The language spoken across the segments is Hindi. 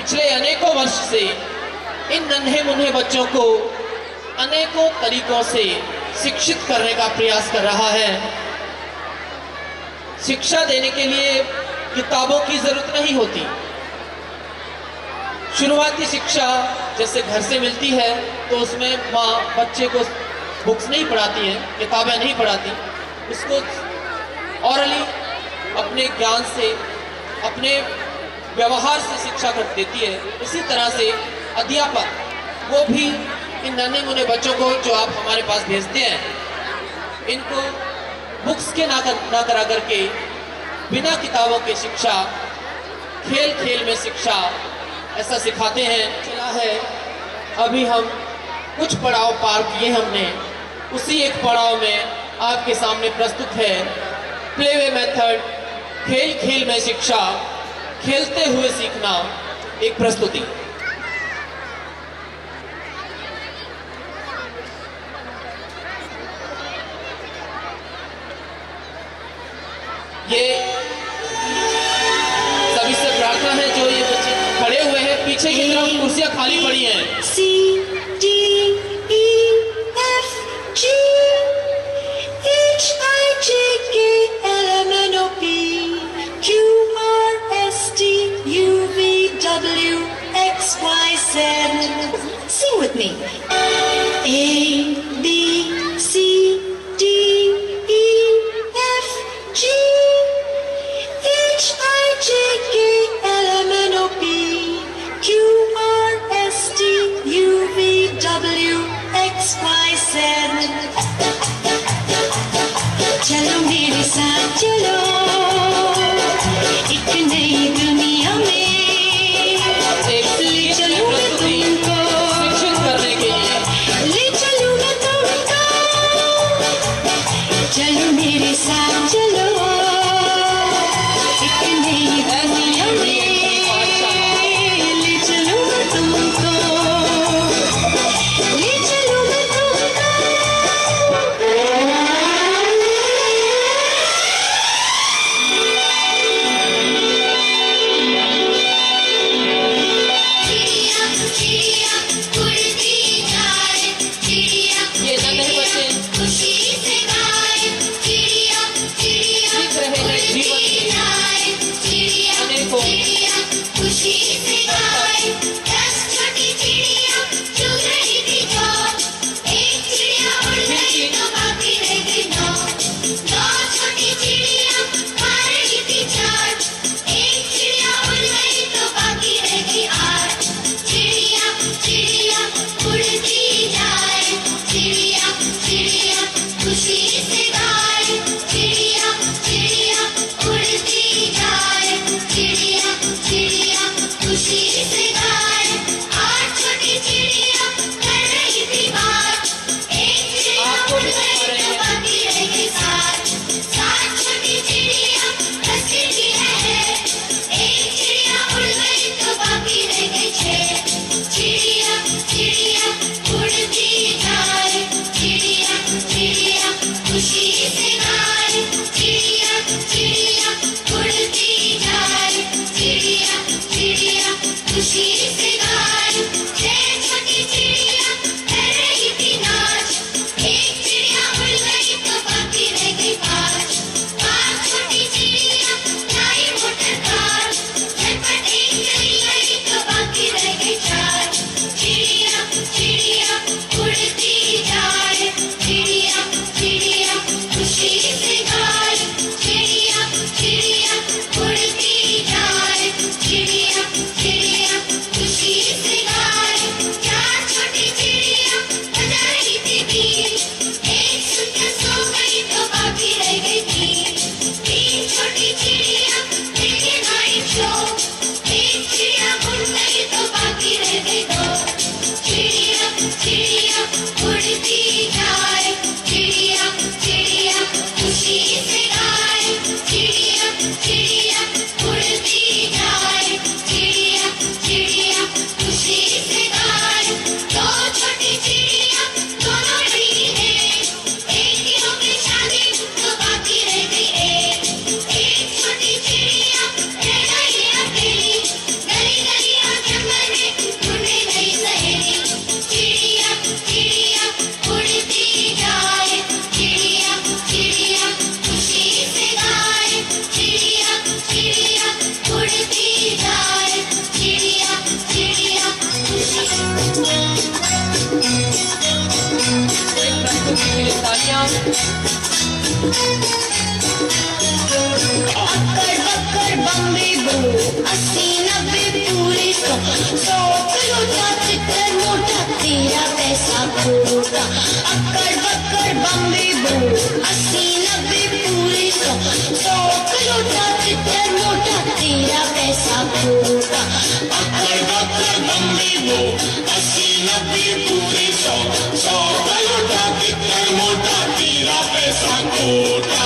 पिछले अनेकों वर्ष से इन नन्हे मुन्हे बच्चों को अनेकों तरीकों से शिक्षित करने का प्रयास कर रहा है। शिक्षा देने के लिए किताबों की जरूरत नहीं होती। शुरुआती शिक्षा जैसे घर से मिलती है तो उसमें माँ बच्चे को बुक्स नहीं पढ़ाती है, किताबें नहीं पढ़ाती, उसको ऑरली अपने ज्ञान से, अपने व्यवहार से शिक्षा कर देती है। उसी तरह से अध्यापक वो भी इन नन्हे मुन्ने बच्चों को जो आप हमारे पास भेजते हैं, इनको बुक्स के ना करा करके बिना किताबों के शिक्षा, खेल खेल में शिक्षा ऐसा सिखाते हैं। चला है अभी हम कुछ पड़ाव पार किए हमने, उसी एक पड़ाव में आपके सामने प्रस्तुत है प्लेवे मेथड, खेल खेल में शिक्षा, खेलते हुए सीखना, एक प्रस्तुति। ये सभी से प्रार्थना है जो ये बच्चे खड़े हुए हैं, पीछे की तरफ कुर्सियां खाली पड़ी हैं। C D E F G H I J K L M N O P Q R S T U V W X Y Z. Sing with me. A B C D E F G H I J K L M N O P Q R S T U V W X Y Z. चलो मेरे साथ चलो एक नई दुनिया में, एक ले चलूं मैं प्रस्तुति तुमको, शिक्षित करने के लिए ले चलूं मैं तुमको खुशी के लिए तालियां। अक्कर बक्कर बम्बे बो 80 90 पूरे 100 किलो चिकन मोटा तेरा पैसा खोटा। अक्कर बक्कर बम्बे बो 80 90 पूरे 100 किलो चिकन मोटा तेरा पैसा खोटा। अक्कर बक्कर बम्बे बो 80 90 पूरे 100 किलो चिकन मोटा तेरा पैसा खोटा।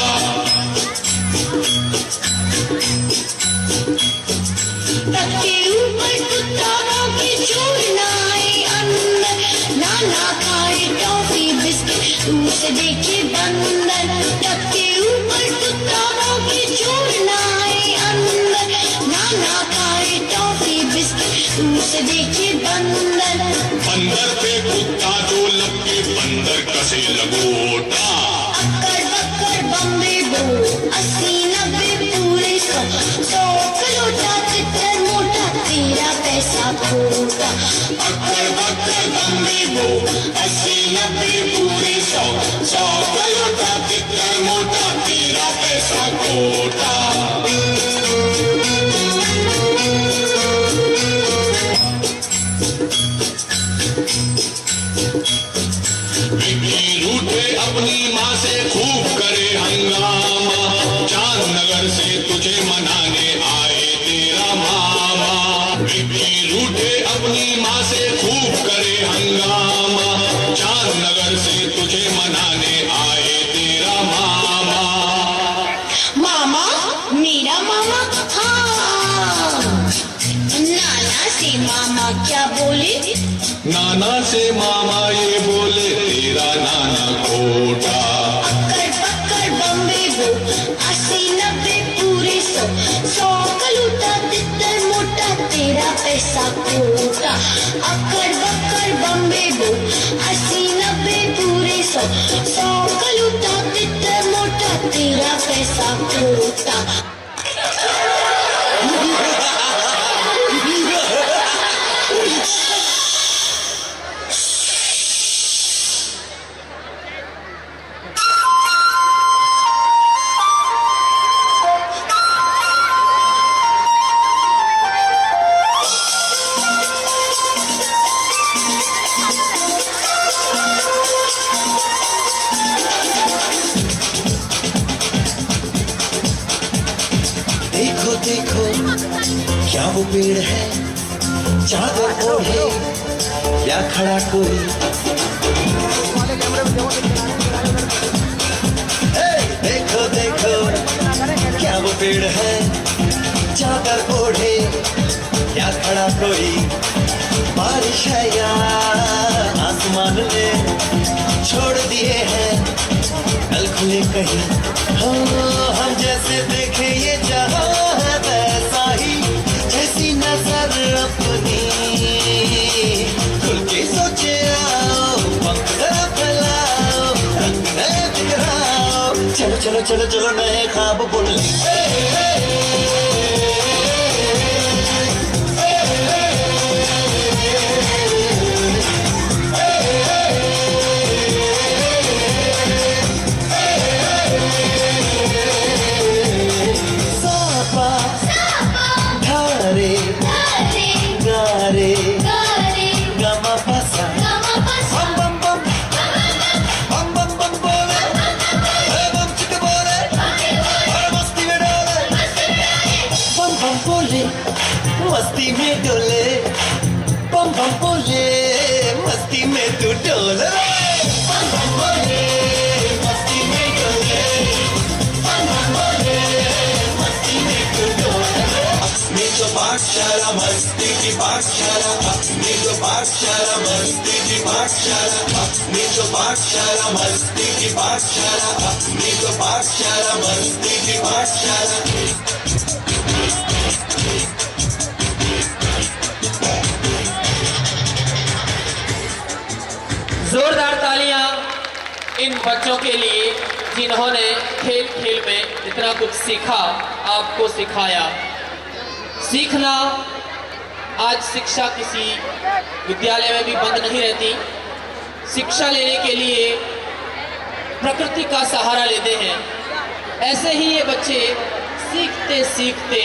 तके ऊपर कुत्ताओं की चूड़नाएं अंदर नाना खाए टॉफी बिस्किट दूर से देखे बंदर। तके ऊपर कुत्ताओं की चूड़नाएं अंदर नाना खाए टॉफी बिस्किट दूर से देखे बंदर। बंदर पे कुत्ता जो लपके बंदर कसे लगोटा। अक्कर बक्कर बम्बे बो 80 90 पूरे 100 किलो चिकन मोटा तेरा पैसा खोटा। अक्कर बक्कर बम्बे बो 80 90 पूरे 100 किलो चिकन मोटा तेरा पैसा खोटा। विक्की रूठे अपनी माँ से खूब करे हंगामा। चांद नगर से तुझे मनाने आए तेरा मामा। विक्की रूठे अपनी माँ से खूब करे हंगामा। चांद नगर से तुझे मनाने आए तेरा मामा। मामा मेरा मामा हाँ। नाना से मामा क्या बोले? नाना से मामा ये बोले तेरा नाना खोटा। अक्कर बक्कर बम्बे बो 80 90 पूरे 100 कलूटा तितर मोटा तेरा पैसा खोटा। अक्कर बक्कर बम्बे बो 80 90 पूरे 100 कलूटा तितर मोटा तेरा पैसा खोटा। देखो देखो क्या वो पेड़ है चादर ओढ़े या खड़ा कोई। देखो देखो क्या वो पेड़ है चादर ओढ़े या खड़ा कोई। बारिश है या आसमान ने छोड़ दिए हैं नल खुले कहीं। हम जैसे देखे ये जहां है वैसा ही जैसी नजर अपनी। खुल के सोचे आओ पंख जरा फैलाओ रंग नए बिखराओ। चलो चलो चलो चलो नए ख्वाब बुन मस्ती में डोले बम बम बोले मस्ती में तू डोले। बम बम बोले मस्ती में डोले बम बम बोले मस्ती में तू डोले। अपनी तो पाठशाला मस्ती की पाठशाला। अपनी तो पाठशाला मस्ती की पाठशाला। अपनी तो पाठशाला मस्ती की पाठशाला। अपनी तो पाठशाला मस्ती की पाठशाला। जोरदार तालियां इन बच्चों के लिए जिन्होंने खेल खेल में इतना कुछ सीखा, आपको सिखाया। सीखना, आज शिक्षा किसी विद्यालय में भी बंद नहीं रहती। शिक्षा लेने के लिए प्रकृति का सहारा लेते हैं, ऐसे ही ये बच्चे सीखते सीखते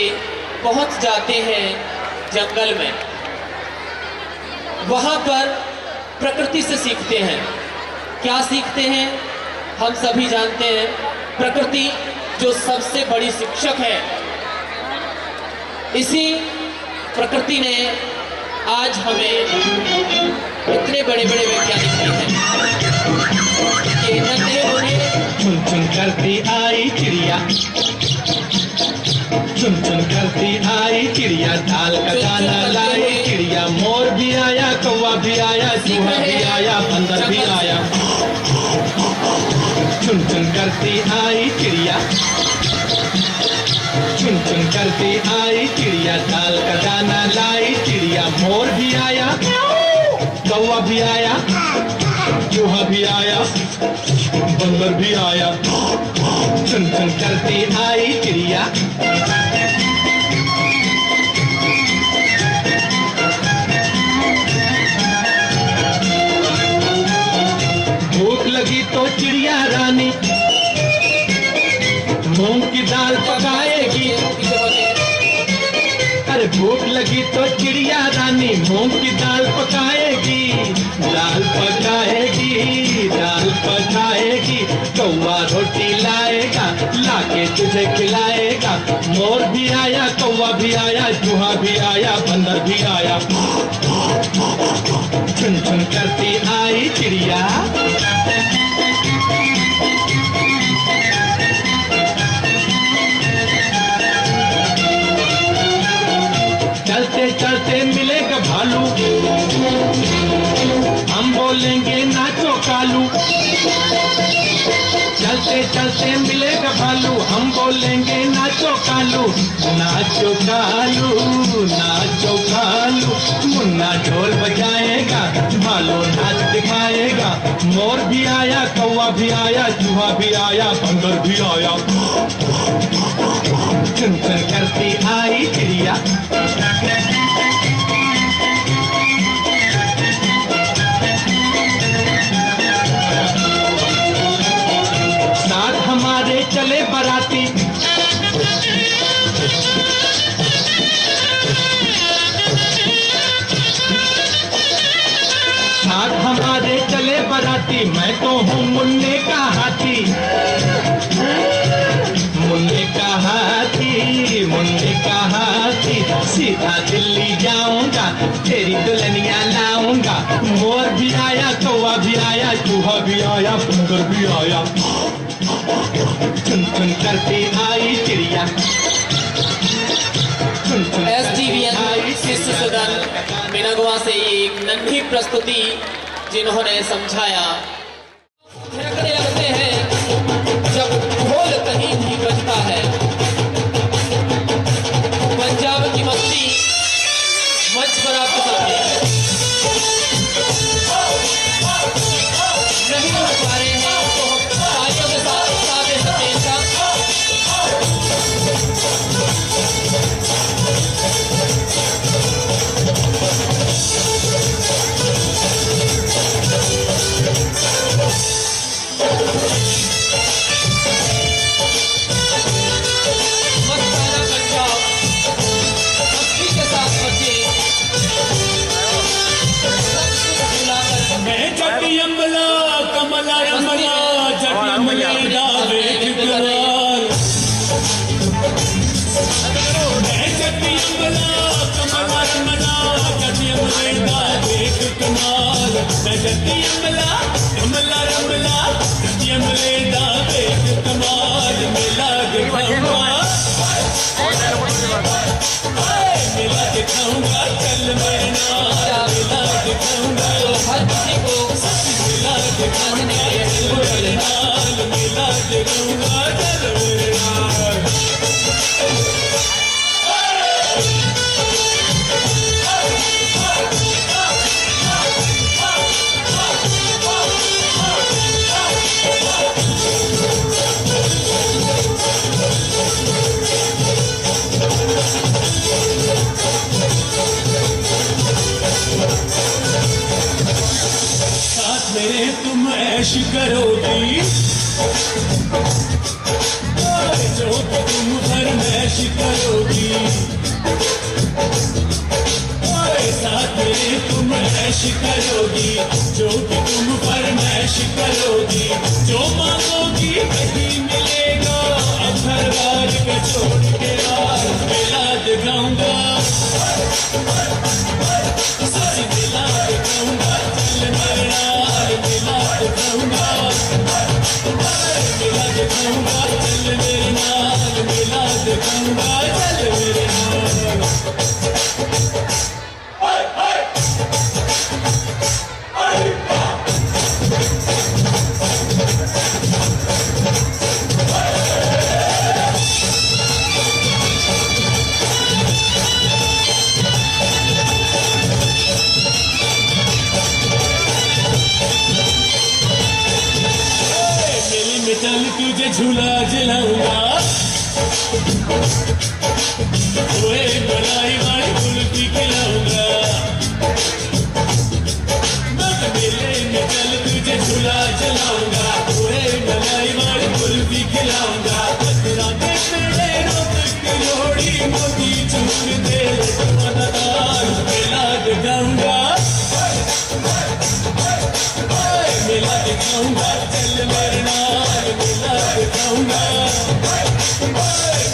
पहुंच जाते हैं जंगल में। वहां पर प्रकृति से सीखते हैं। क्या सीखते हैं हम सभी जानते हैं, प्रकृति जो सबसे बड़ी शिक्षक है। इसी प्रकृति ने आज हमें इतने बड़े बड़े वैज्ञानिक दिए हैं कि नन्हे मुन्ने चुन चुन करती आई चिड़िया, चुन चुन करती आई चिड़िया, दाल का दाना लाई चिड़िया, मोर भी आया, कौवा भी आया, चूहा भी आया, बंदर भी आया। चुन चुन करती आई चिड़िया, चुन चुन करती आई चिड़िया, दाल का दाना लाई चिड़िया, मोर भी आया, कौवा भी आया, चूहा भी आया, बंदर भी आया। चुन चुन करती आई चिड़िया। भूख लगी तो चिड़िया रानी मूंग की दाल पकाएगी। अरे भूख लगी तो चिड़िया रानी मूंग की दाल पकाएगी, दाल पकाएगी, दाल पकाएगी। कौवा रोटी लाएगा, लाके तुझे खिलाएगा। मोर भी आया, कौवा भी आया, चूहा भी आया, बंदर भी आया। चुन चुन करती आई चिड़िया। चलते चलते मिलेगा भालू, हम बोलेंगे नाचो कालू। चलते चलते मिलेगा भालू, हम बोलेंगे नाचो कालू, नाचो कालू, नाचो कालू। मुन्ना ढोल बजाएगा, भालू नाच दिखाएगा। मोर भी आया, कौवा भी आया, चूहा भी आया, बंदर भी आया। चुन चुन करती आई चिड़िया। साथ हमारे चले बराती, साथ हमारे चले बराती। मैं तो हूँ मुन्ने का हाथी, मुन्ने का हाथी, मुन्ने का हाथी। सीधा दिल्ली जाऊंगा, तेरी दुल्हनिया लाऊंगा। मोर भी आया, कौवा भी आया, चूहा भी आया, बंदर भी आया। चुन चुन करती आई चिड़िया। चुन चुन STVN शिशु सदन बिनागुआ से ये एक नन्ही प्रस्तुति जिन्होंने समझाया। थिरकने लगते हैं जब ढोल कहीं भी बजता है। पंजाब की मस्ती मंच पर आपके सामने नहीं उठ पा रहे हैं तो हम तालियों के साथ साथ दे सकते हैं इनका। मस्ताना पंजाब मस्ती के साथ बच्चे मैं जटी अमला कमला रमला जटी अमला दावे ठिकरार। मैं जटी अमला कमला रमला जटी अमला दावे ठिकरार। मैं जटी अमला कमला रमला जटी अमला दावे ठिकरार। मेला दिखाऊंगा, मेला दिखाऊंगा, चल मेरे नाल मेला दिखाऊंगा। हर किसी को मेला दिखाऊंगा, चल मेरे नाल मेला दिखाऊंगा, चल मेरे नाल। साथ मेरे तुम ऐश करोगी, जो कि तुम फरमाइश करोगी, साथ मेरे तुम ऐश करोगी, जो कि तुम फरमाइश करोगी, जो मांगोगी वही मिलेगा। अब घर बार के छोड़ के बाहर मेला दिखाऊंगा, सच मेला दिखाऊंगा, चल मेरे नाल मेला दिखाऊंगा, मेला दिखाऊंगा, चल मेरे नाल मेला दिखाऊंगा, चल मेरे नाल। चल तुझे झूला जलाऊंगा, ओए मलाई वाली कुल्फी खिलाऊंगा, मेले में चल तुझे झूला जलाऊंगा, ओए मलाई वाली कुल्फी खिलाऊंगा। बदरा के मेले रोतक लोड़ी मोती चूर दे मददार मेला दिखाऊंगा, मेला दिखाऊंगा, चल मेरे नाल मेला दिखाऊंगा,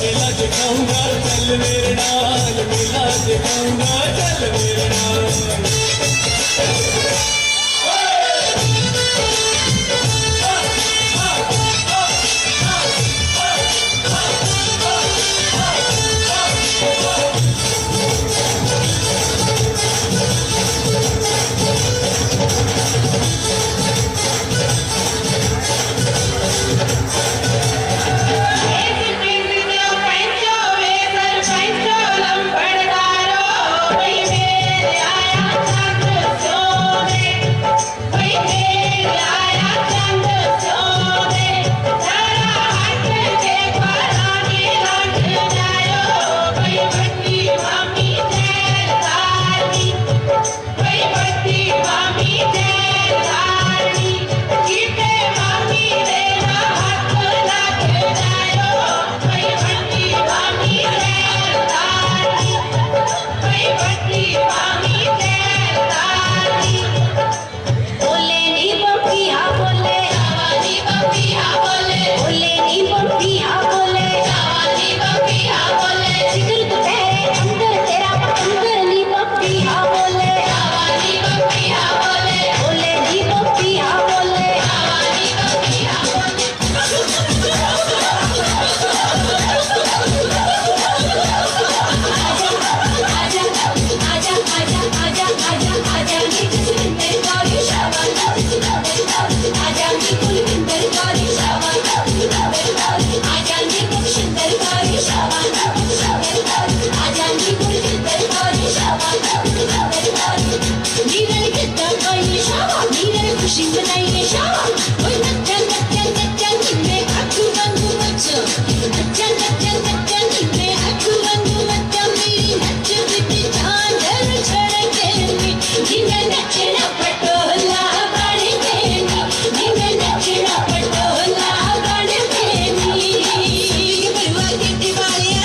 मेला दिखाऊंगा, चल मेरे नाल मेला दिखाऊंगा, चल मेरे नाल।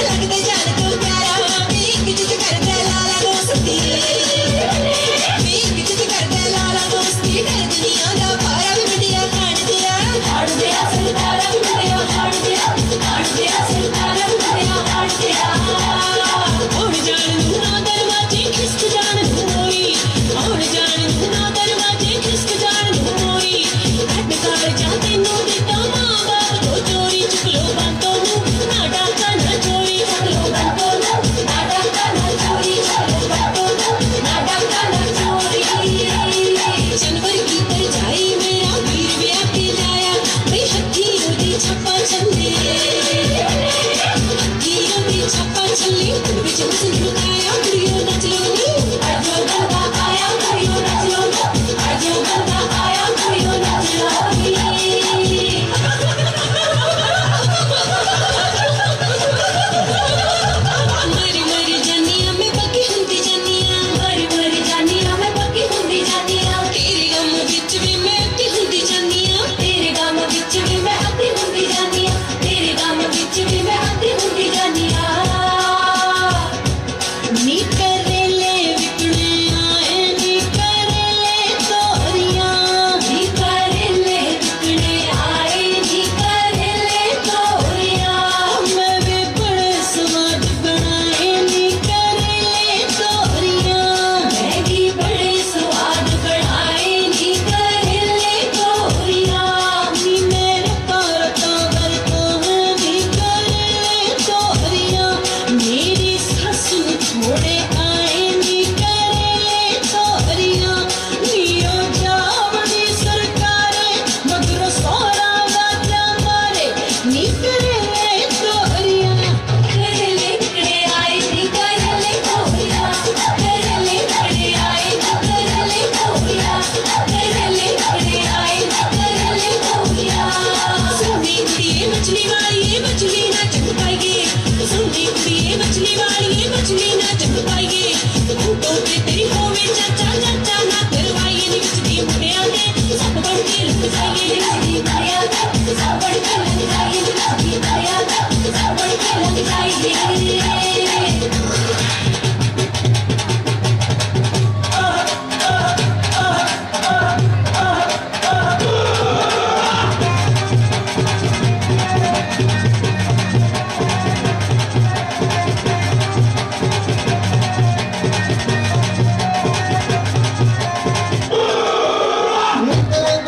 लगते जान को प्यारा मेरी किसी कर लाला दोस्ती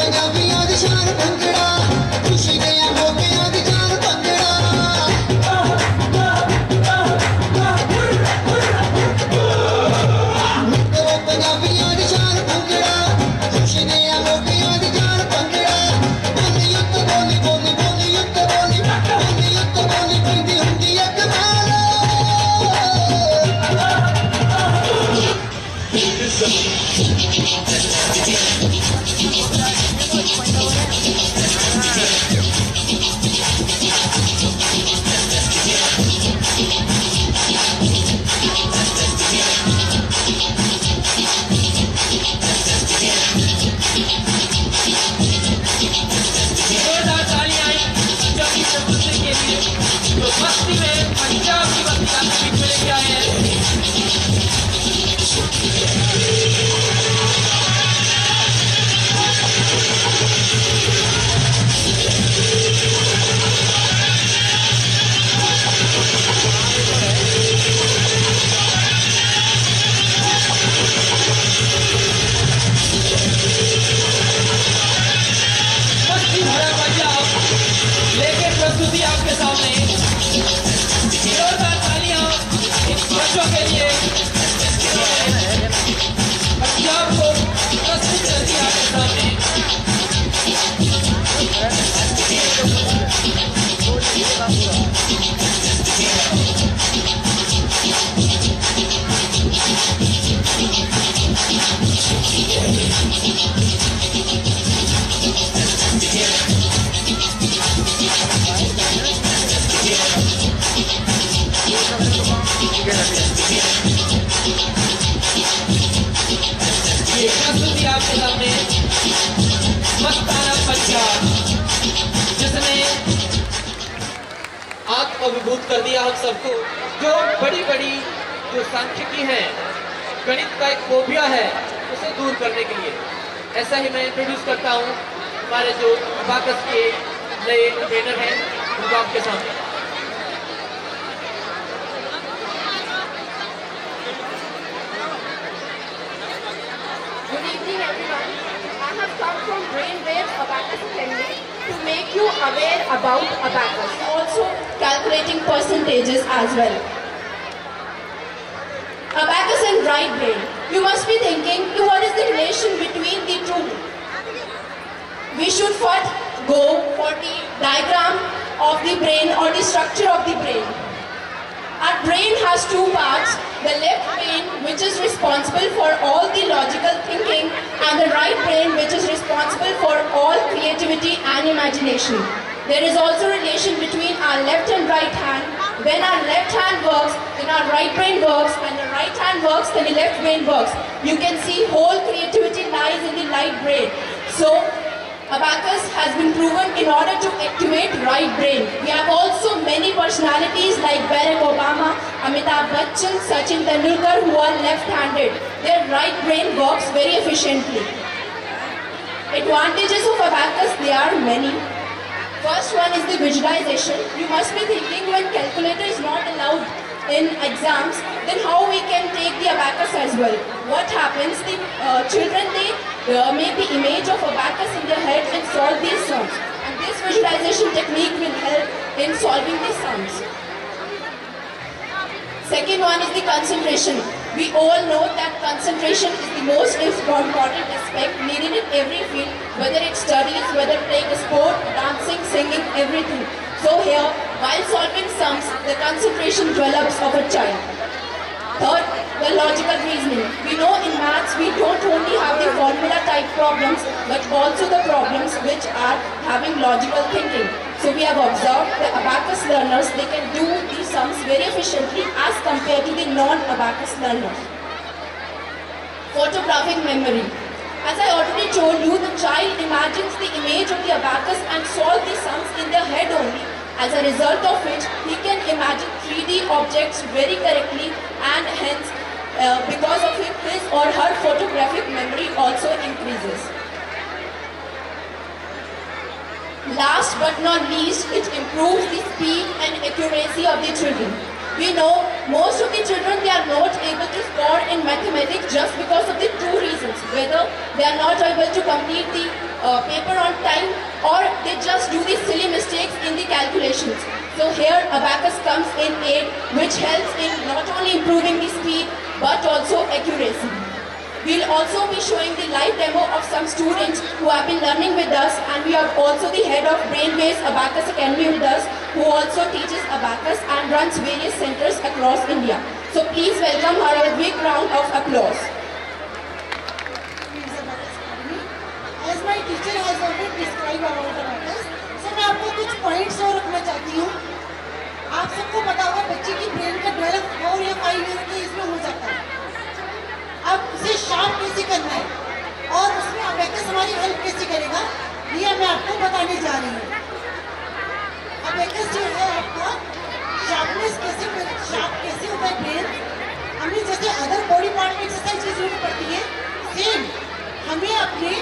ਪੰਜਾਬੀਆਂ ਦੀ ਸ਼ਾਨ ਭੰਗੜਾ ਖੁਸ਼ੀ ਦੇ ਮੌਕਿਆਂ ਦੀ ਜਾਨ ਪੰਜਾਬੀਆਂ ਦੀ ਸ਼ਾਨ ਭੰਗੜਾ ਖੁਸ਼ੀ ਦੇ ਮੌਕਿਆਂ ਦੀ ਜਾਨ ਭੰਗੜਾ ਬੋਲੀ ਉੱਤ ਬੋਲੀ ਬੋਲੀ ਬੋਲੀ ਉੱਤ ਬੋਲੀ ਬੋਲੀ ਉੱਤ ਬੋਲੀ ਪੈਂਦੀ ਹੁੰਦੀ ਹੈ ਕਮਾਲ जोरदार तालियां आई पंजाब की प्रस्तुति के लिए जो मस्ती में पंजाब की मस्ती आपके बीच में लेके आए हैं। मस्ती भरा पंजाब लेके प्रस्तुति आपके सामने। जोरदार तालियां इन बच्चों के लिए पंजाब को प्रस्तुत करती है आपके सामने। ये प्रस्तुति आपके सामने मस्ताना पंजाब जिसने आत्मविभूत कर दिया हम सबको। जो बड़ी बड़ी जो सांख्यिकी है, गणित का एक फोबिया है, उसे दूर करने के लिए ऐसा ही मैं इंट्रोड्यूस करता हूँ हमारे जो अबाकस के नए ट्रेनर हैं उनको आपके सामने। Good evening, everyone. I have come from Brainwaves Abacus Academy to make you aware about abacus, also calculating percentages as well. Abacus and right brain. You must be thinking, what is the relation between the two? We should first go for the diagram of the brain or the structure of the brain. Our brain has two parts, the left brain which is responsible for all the logical thinking and the right brain which is responsible for all creativity and imagination. There is also relation between our left and right hand. When our left hand works, then our right brain works, and the right hand works, then the left brain works. You can see whole creativity lies in the right brain. So abacus has been proven in order to activate right brain. We have also many personalities like Barack Obama, Amitabh Bachchan, Sachin Tendulkar who are left-handed. Their right brain works very efficiently. Advantages of abacus, there are many. First one is the visualization. You must be thinking when calculator is not allowed in exams, then how we can take the abacus as well. What happens, the children, they make the image of abacus in their head and solve these sums. And this visualization technique will help in solving these sums. Second one is the concentration. We all know that concentration is the most important aspect needed in every field, whether it's studies, whether playing a sport, dancing, singing, everything. So here, while solving sums, the concentration develops of a child. Third, the logical reasoning. We know in maths we don't only have the formula type problems, but also the problems which are having logical thinking. So we have observed the abacus learners, they can do these sums very efficiently as compared to the non-abacus learners. Photographic memory. As I already told you, the child imagines the image of the abacus and solves the sums in their head only. As a result of which, he can imagine 3D objects very correctly, and hence, because of it, his or her photographic memory also increases. Last but not least, it improves the speed and accuracy of the children. We know most of the children, they are not able to score in mathematics just because of the two reasons. Whether they are not able to complete the paper on time, or they just do the silly mistakes in the calculations. So here abacus comes in aid, which helps in not only improving the speed but also accuracy. We'll also be showing the live demo of some students who have been learning with us, and we have also the head of Brainwaves Abacus Academy with us, who also teaches abacus and runs various centers across India. So please welcome her with a big round of applause. As my teacher has already described about abacus, so मैं आपको कुछ पॉइंट्स और रखना चाहती हूँ. आप सबको पता होगा बच्चे की ब्रेन का डेवलप 4 या 5 ईयर के इसमें हो जाता है. अब उसे शार्प कैसे करना है और उसमें अबैकस हमारी हेल्प कैसे करेगा, ये मैं आपको बताने जा रही हूँ. अबैकस जो है आपका शार्पनेस शार्प कैसे होता है ब्रेन. हमें जैसे अदर बॉडी पार्ट में एक्सरसाइज की जरूरत पड़ती है, सेम हमें अपने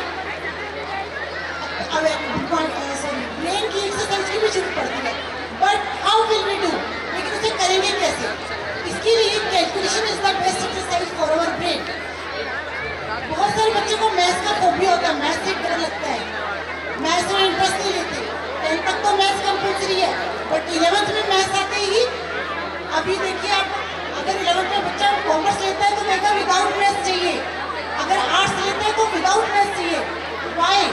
ब्रेन की एक्सरसाइज की भी जरूरत पड़ती है. But how will we do, लेकिन उसे करेंगे कैसे. इसके लिए calculation is the best exercise for our brain. बहुत सारे बच्चों को मैथ्स का फोबिया होता है, मैथ्स से डर लगता है, मैथ्स में इंटरेस्ट नहीं लेते. 10th तक तो मैथ्स कंपल्सरी है, बट 11th में मैथ्स आते ही, अभी देखिए आप, अगर 11th में बच्चा कॉमर्स लेता है तो कहेगा विदाउट मैथ्स चाहिए, अगर आर्ट्स लेता है तो विदाउट मैथ्स चाहिए. वाई?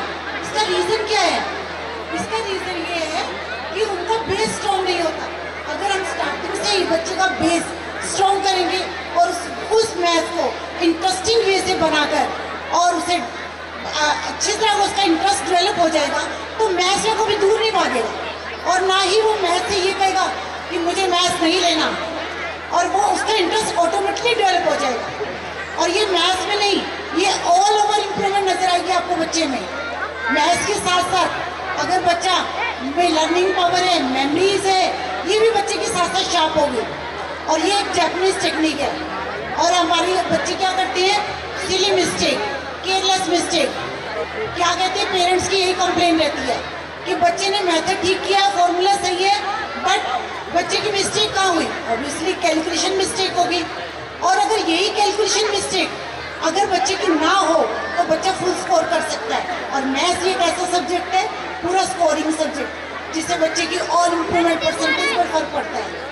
इसका रीजन क्या है? इसका रीजन ये है कि उनका बेस स्ट्रॉन्ग नहीं होता. अगर हम स्टार्टिंग से ही बच्चे का बेस स्ट्रॉन्ग करेंगे और उस मैथ को इंटरेस्टिंग वे से बनाकर और उसे अच्छी तरह उसका इंटरेस्ट डेवलप हो जाएगा, तो मैथ से कभी दूर नहीं भागेगा. और ना ही वो मैथ से ये कहेगा कि मुझे मैथ नहीं लेना, और वो उसका इंटरेस्ट ऑटोमेटिकली डेवलप हो जाएगा. और ये मैथ में नहीं, ये ऑल ओवर इम्प्रूवमेंट नजर आएगी आपको बच्चे में. मैथ के साथ साथ अगर बच्चा में लर्निंग पावर है, मेमोरीज है, ये भी बच्चे के साथ साथ शार्प होगी. और ये एक जैपनीज टेक्निक है. और हमारे बच्चे क्या करते हैं, सिली मिस्टेक, केयरलेस मिस्टेक. क्या कहते हैं, पेरेंट्स की यही कंप्लेन रहती है कि बच्चे ने मेथड ठीक किया, फॉर्मूला सही है, बट बच्चे की मिस्टेक कहाँ हुई. ऑब्वियसली कैलकुलेशन मिस्टेक होगी. और अगर यही कैलकुलेशन मिस्टेक अगर बच्चे की ना हो तो बच्चा फुल स्कोर कर सकता है. और मैथ्स एक ऐसा सब्जेक्ट है, पूरा स्कोरिंग सब्जेक्ट, जिससे बच्चे की और इम्प्रूवमेंट परसेंटेज पर फर्क पड़ता है.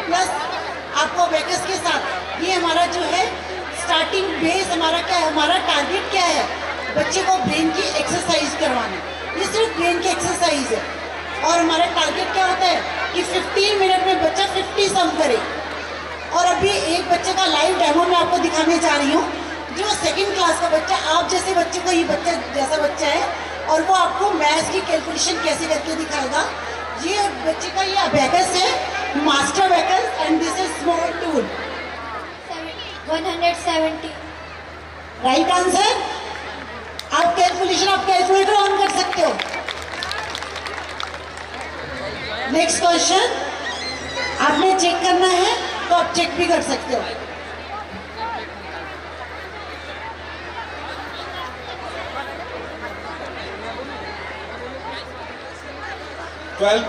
प्लस आपको अबैकस के साथ ये हमारा जो है स्टार्टिंग बेस हमारा क्या है, हमारा टारगेट क्या है, बच्चे को ब्रेन की एक्सरसाइज करवाना. ये सिर्फ ब्रेन की एक्सरसाइज है. और हमारा टारगेट क्या होता है कि 15 मिनट में बच्चा 50 सम करे. और अभी एक बच्चे का लाइव डेमो मैं आपको दिखाने जा रही हूँ, जो 2nd क्लास का बच्चा, आप जैसे बच्चे को ये बच्चा जैसा बच्चा है, और वो आपको मैथ्स की कैलकुलेशन कैसे करके दिखाएगा. ये बच्चे का ये अबैकस है, master abacus, and this is small tool. 170. Right answer. आप कैलकुलेशन, आप कैलकुलेटर ऑन कर सकते हो. Next question. आपने चेक करना है तो आप चेक भी कर सकते हो. Twelve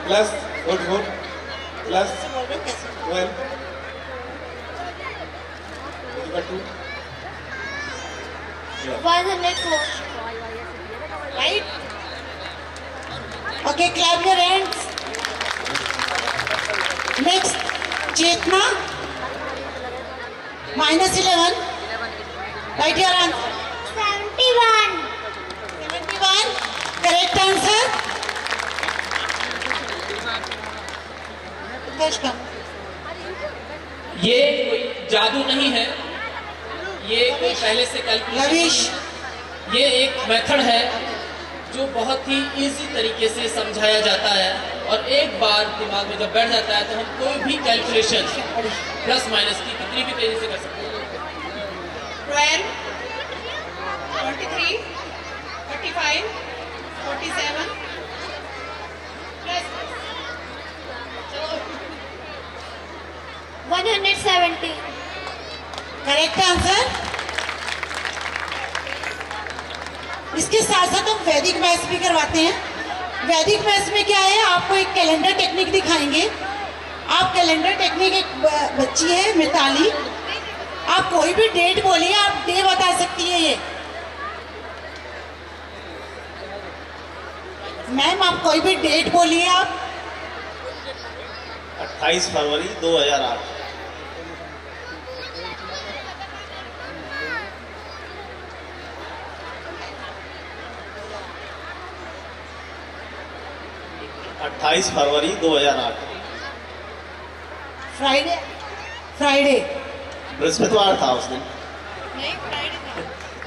plus 44 plus 12 equal to 104. Right? Okay, clap your hands. Next, Chetna. -11. Write your answer. 71. 71. Correct answer. ये कोई जादू नहीं है, ये कोई पहले से कैलकुलेशन, लविश. ये एक मेथड है जो बहुत ही इजी तरीके से समझाया जाता है, और एक बार दिमाग में जब बैठ जाता है तो हम कोई भी कैलकुलेशन प्लस माइनस की कितनी भी तेजी से कर सकते हैं. 12 आंसर। इसके साथ साथ हम वैदिक मैथ्स भी करवाते हैं। वैदिक मैथ्स में क्या है, आपको एक कैलेंडर टेक्निक दिखाएंगे। आप कैलेंडर टेक्निक, एक बच्ची है मिताली, आप कोई भी डेट बोलिए, आप डे बता सकती है ये। मैम आप कोई भी डेट बोलिए आप। 28 फरवरी 2008। 28 फरवरी 2008। Friday, Friday. बृहस्पतिवार था उस दिन।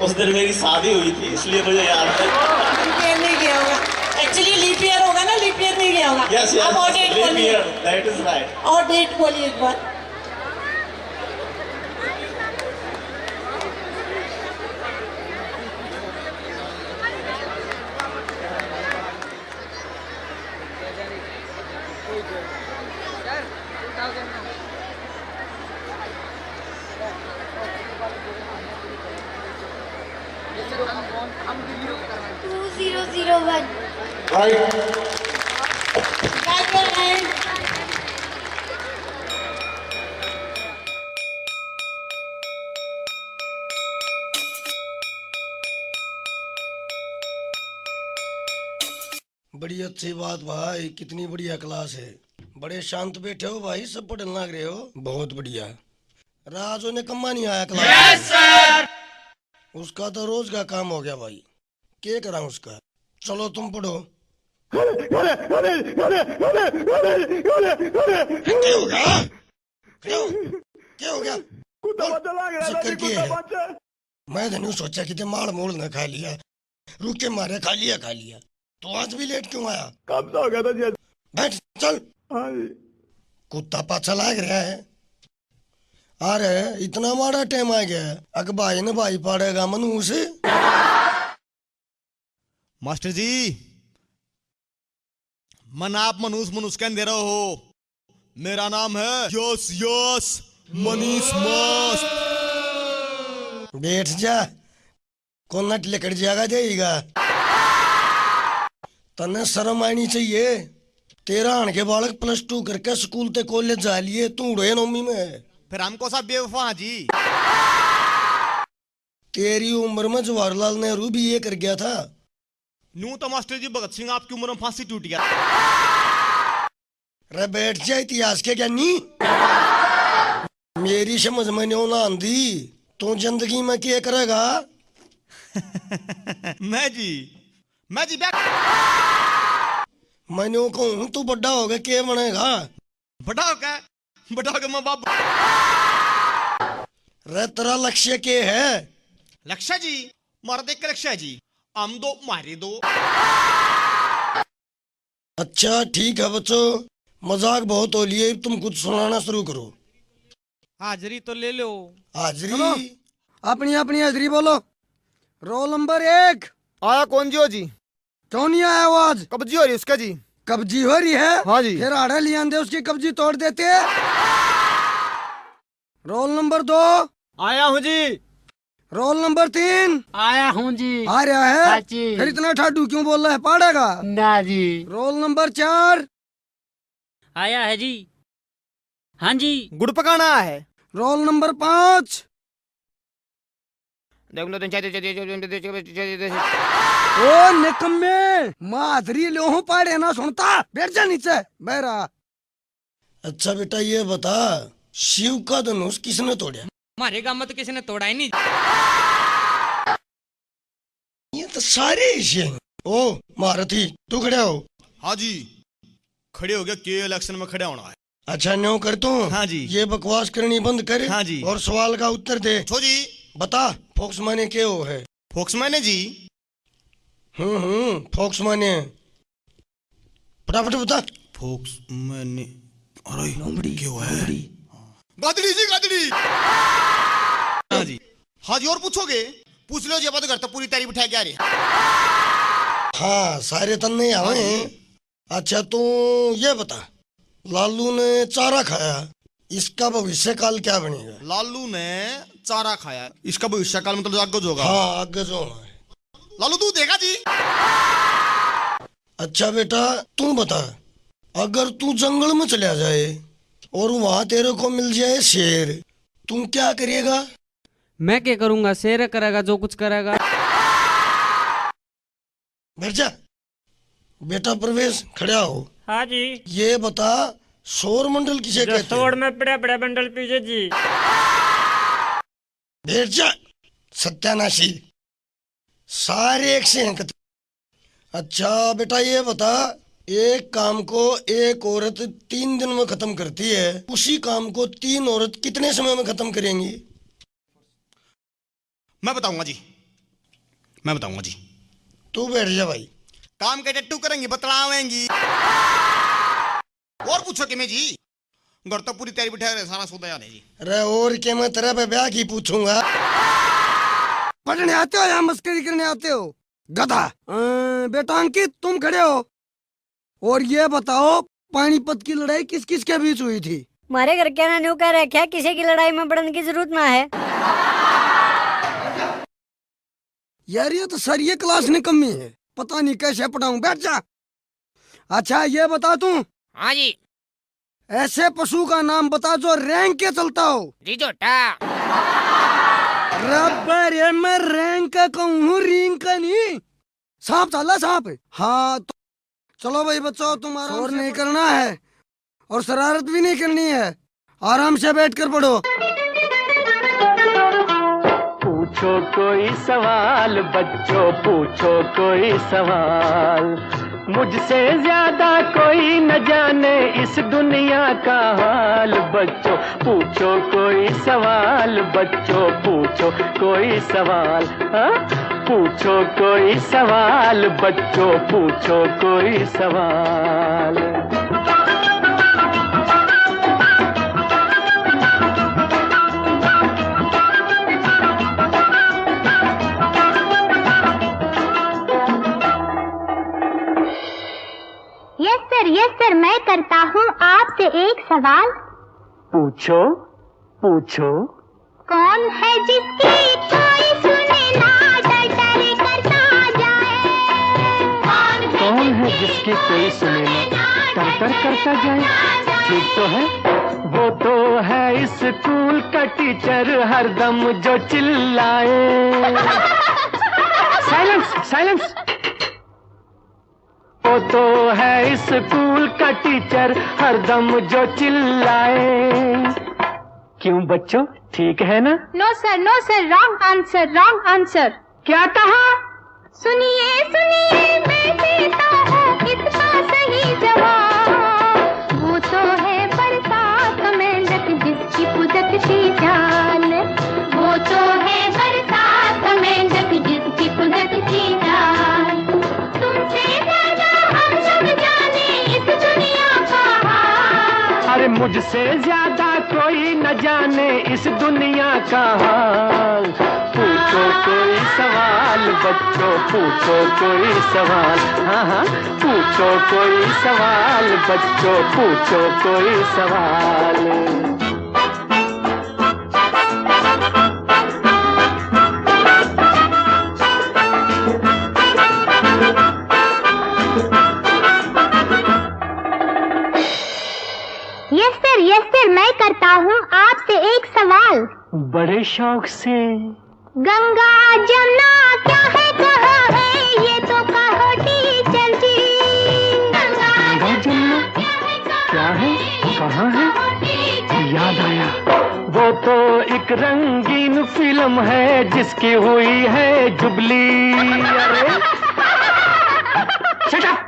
उस दिन मेरी शादी हुई थी, इसलिए मुझे याद है। लीप ईयर नहीं गया होगा, एक्चुअली लीप ईयर होगा ना, लीप ईयर नहीं गया होगा। यस यस, आप और डेट लीप बोलिए, ईयर, दैट इज राइट। और डेट बोलिए एक बार। Right. Clap your hand. बड़ी अच्छी बात भाई, कितनी बढ़िया क्लास है। बड़े शांत बैठे हो भाई, सब पढ़ने लग रहे हो, बहुत बढ़िया। राजो ने कम्मा नहीं आया क्लास? Yes sir. उसका तो रोज का काम हो गया भाई, क्या करा उसका। चलो तुम पढ़ो। क्या हो गया? क्या हो गया? जिक्र किए है। मैं तो नहीं सोचा कि माड़ मोड़ न खा लिया, रुक के मारे खा लिया। तो आज भी लेट क्यों आया? काम तो हो गया था जी। बैठ चल। कुत्ता पाछा लाग रहा है। अरे इतना माड़ा टाइम आ गया, अग भाई ने भाई पड़ेगा मनु से। मास्टर जी, मन आप मनुष कह दे रहे हो। मेरा नाम है यस यस मनीष मस्त। बैठ जा, कौन नट लेकर जाएगा देगा। तने शर्म आनी चाहिए। तेरा आन के बालक +2 करके स्कूल ते कॉलेज जा लिए, तू उड़े नौमी में। फिर हमको सा बेवफा जी। तेरी उम्र में जवाहरलाल नेहरू भी ये कर गया था। नू तो मास्टर जी भगत सिंह आपकी उम्र में फांसी टूट गया। रे बैठ जा, इतिहास के ज्ञानी। मेरी समझ में नहीं ना आंधी, तू जिंदगी में क्या करेगा? मैं जी मैंने कहूँ तू बड़ा होगा क्या बनेगा? बड़ा होगा मैं बाप। रे तेरा लक्ष्य क्या है? लक्ष्य जी, मारा देख के लक्ष्य है जी, हम दो मारे दो। अच्छा ठीक है बच्चों, मजाक बहुत हो लिए, तुम कुछ सुनाना शुरू करो। हाजिरी तो ले लो। हाजिरी? अपनी अपनी हाजिरी बोलो। Roll number 1। आया कौन जी हो जी? क्यों नहीं आया वो आज? कब्जी हो रही उसका जी। कब्जी हो रही है? हाँ जी। फिर आड़े लिया दे, उसकी कब्जी तोड़ देते। Roll number 2। आया हूँ जी। Roll number 3। आया हूँ जी। आ रहा है? हाँ जी। फिर इतना ठाडू क्यों बोल रहा है, पढ़ेगा ना जी। Roll number 4। आया है जी। हाँ जी। गुड़ पकाना है। Roll number 5। ओ निकम्मे, माधुरी लोहू पाड़े ना सुनता, बैठ जा नीचे बैरा। अच्छा बेटा ये बता, शिव का धनुष किसने तोड़ा? हमारे गांव में तो किसी ने तोड़ा ही नहीं। ये तो सारे इसे। ओ महारथी तू खड़ा हो। हाँ जी, खड़े हो गया के इलेक्शन में खड़ा होना है। अच्छा न्यों कर तू। हाँ जी। ये बकवास करनी बंद कर। हाँ जी। और सवाल का उत्तर दे। छो जी। बता फोक्स माने क्या हो है? फोक्स माने जी? फोक्स माने फटाफट बता। फोक्स माने अरे क्या है? गादड़ी जी गादड़ी। हाँ जी। हाँ जी, और पूछोगे? पूछ लो जी, अब तो घर तो पूरी तैयारी बिठा के आ रही है। हाँ सारे तन्ने आवे हैं। अच्छा तू ये बता, लालू ने चारा खाया, इसका भविष्य काल क्या बनेगा? लालू ने चारा खाया है, इसका भविष्य काल मतलब आगे होगा। हाँ आगे जो होना है। लालू तू देखा जी। अच्छा बेटा तू बता, अगर तू जंगल में चला जाए और वहां तेरे को मिल जाए शेर, तुम क्या करेगा? मैं क्या करूंगा, शेर करेगा जो कुछ करेगा। बैठ जा। बेटा प्रवेश खड़ा हो। हाँ जी। ये बता सौर मंडल किसे कहते हैं? सौर में बड़ा बड़ा बंडल पीछे जी। बैठ जा सत्यानाशी, सारे एक से हैं। अच्छा बेटा ये बता, एक काम को एक औरत 3 दिन में खत्म करती है, उसी काम को 3 औरत कितने समय में खत्म करेंगी? मैं बताऊंगा जी, मैं बताऊंगा जी। तू बैठ जा भाई। काम के टट्टू करेंगी, बतलावेंगी। और पूछो कि मैं जी, घर तो पूरी तैयारी बिठा रहे, सारा सौदा याद है जी। अरे और क्या, मैं तेरा पे ब्याह की पूछूंगा। पढ़ने आते हो या मस्करी करने आते हो गधा? बेटा अंकित तुम खड़े हो और ये बताओ पानीपत की लड़ाई किस किस के बीच हुई थी? हमारे घर के ना कह रहे क्या किसी की लड़ाई में पढ़ने की जरूरत ना है। यार ये तो सर ये क्लास निकम्मी है, पता नहीं कैसे पढ़ाऊं। बैठ जा। अच्छा ये बता तू। हाँ जी। ऐसे पशु का नाम बता जो रैंक के चलता हो। जी जोटा। रबर है, मैं रैंक का कहूँ, रिंग का नहीं। सांप चला सांप। हाँ तो चलो भाई बच्चों, तुम्हारा शोर नहीं करना है और शरारत भी नहीं करनी है, आराम से बैठकर पढ़ो। पूछो कोई सवाल बच्चों, पूछो कोई सवाल, मुझसे ज्यादा कोई न जाने इस दुनिया का हाल बच्चों। पूछो कोई सवाल बच्चों, पूछो कोई सवाल। हाँ? पूछो कोई सवाल बच्चों, पूछो कोई सवाल। यस सर, मैं करता हूँ आपसे एक सवाल। पूछो पूछो। कौन है जिसकी कोई सुने ना, डर डर करता जाए? कौन है जिसकी कोई सुने ना, डर डर करता जाए? ठीक तो है, वो तो है स्कूल का टीचर हरदम जो चिल्लाए। Silence silence. वो तो है स्कूल का टीचर हरदम जो चिल्लाए। क्यों बच्चों, ठीक है ना? No sir, wrong answer, wrong answer. क्या कहा? सुनिए सुनिए, मैं देता हूँ इसका सही जवाब। वो तो है बरसात मेंढक जिसकी पुदकती जान। वो तो है बरसात मेंढक जिसकी पुदकती जान। तुमसे ज्यादा हम सब जाने इस दुनिया का हाल। अरे मुझसे ज्यादा कोई न जाने इस दुनिया का हाल। पूछो कोई सवाल बच्चों, पूछो कोई सवाल। हाँ हाँ, पूछो कोई सवाल बच्चों, पूछो कोई सवाल। यस सर, मैं करता हूँ आपसे एक सवाल। बड़े शौक से। गंगा जमुना क्या है, कहाँ है, ये तो कहो टीचर जी। गंगा जमुना क्या है, कहाँ है? याद आया, वो तो एक रंगीन फिल्म है जिसकी हुई है जुबली। अरे शट अप।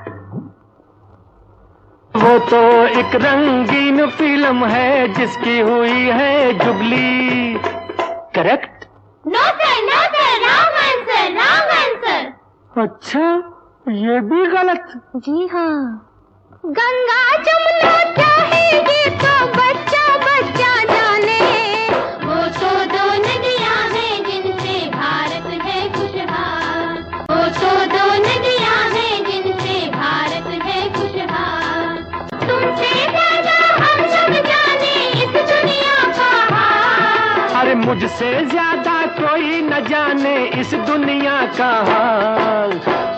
वो तो एक रंगीन फिल्म है जिसकी हुई है jubilee. Correct? No sir, wrong answer, wrong answer. अच्छा, ये भी गलत? जी हाँ। गंगा जमुना क्या है, ये तो बच्चा बच्चा जाने। वो तो दो नदियाँ हैं जिनसे भारत है खुशहाल। वो तो दो नदियाँ हैं जिनसे भारत है खुशहाल। तुमसे ज्यादा हम सब जाने इस दुनिया का हाल। अरे मुझसे ज्यादा जाने इस दुनिया का हाल।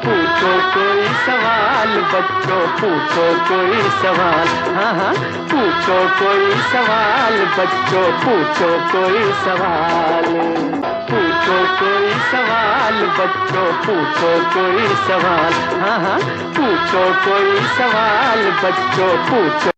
पूछो कोई सवाल बच्चों, पूछो कोई सवाल, हाँ हाँ पूछो कोई सवाल बच्चों, पूछो कोई सवाल। पूछो कोई सवाल बच्चों, पूछो कोई सवाल, हाँ हाँ पूछो कोई सवाल बच्चों, पूछो।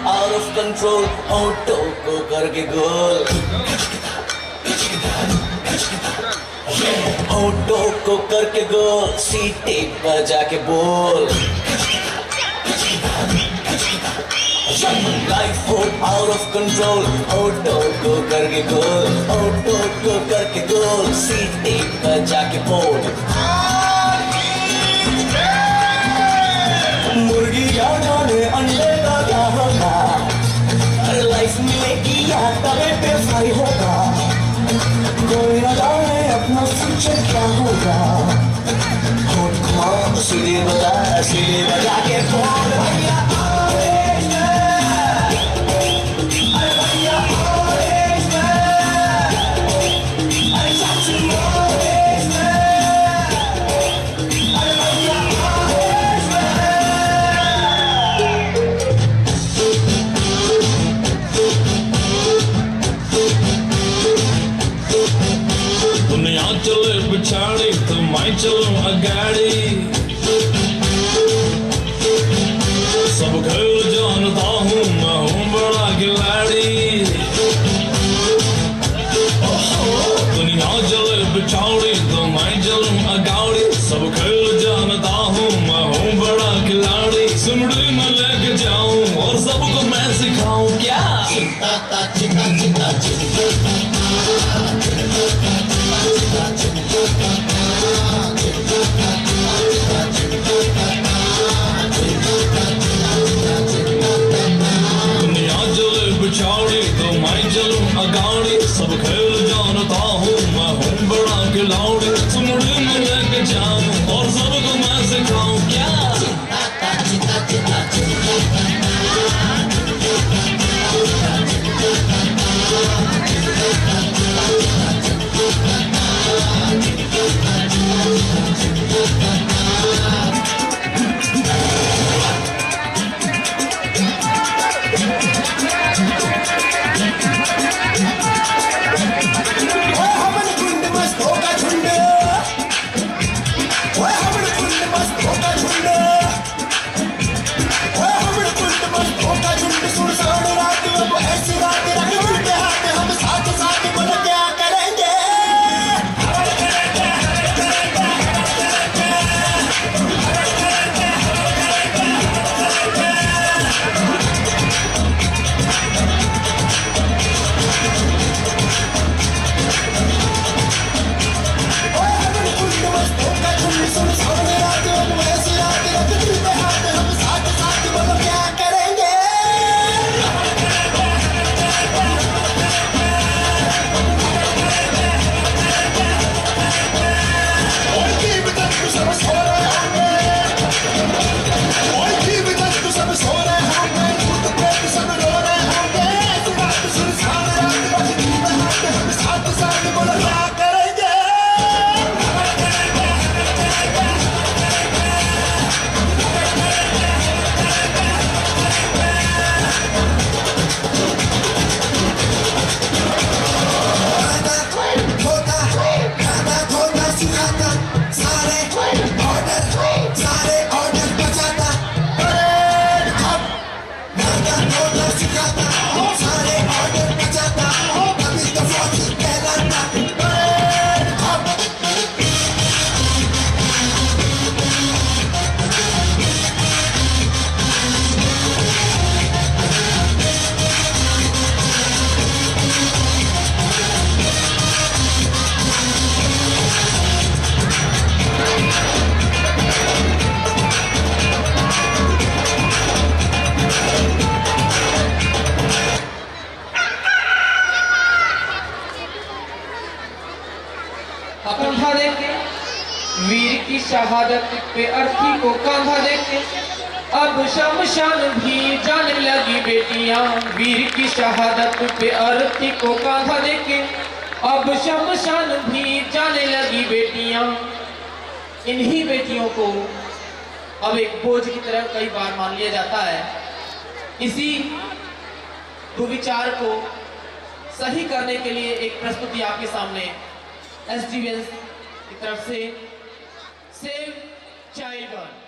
आउट ऑफ कंट्रोल ऑटो को करके गोल, ऑटो को करके गोल, सीटी बजा के बोल। लाइफ हो आउट ऑफ कंट्रोल ऑटो को करके गोल, ऑटो को करके गोल, सीटी बजा के बोल। मुर्गी या जाने अंडे का क्या होगा, लाइफ मिलेगी या तवे पे फ्राई होगा, कोई न जाने अपना फ्यूचर क्या होगा। होट घुमाओ सीढ़ी बजा के बोल भैया चले पिछाड़ी तो मैं चलूं अगाड़ी, सब खेल जानता हूँ मैं हूँ बड़ा खिलाड़ी। दुनिया चले पिछाड़ी तो मैं चलूं अगाड़ी, सब खेल जानता हूँ मैं हूँ बड़ा खिलाड़ी। सुमड़ी में लेके जाऊं और सबको मैं सिखाऊं क्या, चिंता चिंता चिंता चिंता। दुनिया चले पिछाड़ी तो मैं चलूं अगाड़ी, सब खेल जानता हूँ मैं हूँ बड़ा खिलाड़ी। सुमड़ी में लेके जाऊं और सबको मैं सिखाऊं क्या, चिंता चिंता चिंता। शहादत पे अर्थी को कांधा देके अब शमशान भी जाने लगी बेटियां। वीर की शहादत पे अर्थी को कांधा देके अब शमशान भी जाने लगी बेटियां। इन्हीं बेटियों को अब एक बोझ की तरह कई बार मान लिया जाता है। इसी दुविचार को सही करने के लिए एक प्रस्तुति आपके सामने SDVN की तरफ से सेव चाइल्ड गर्ल।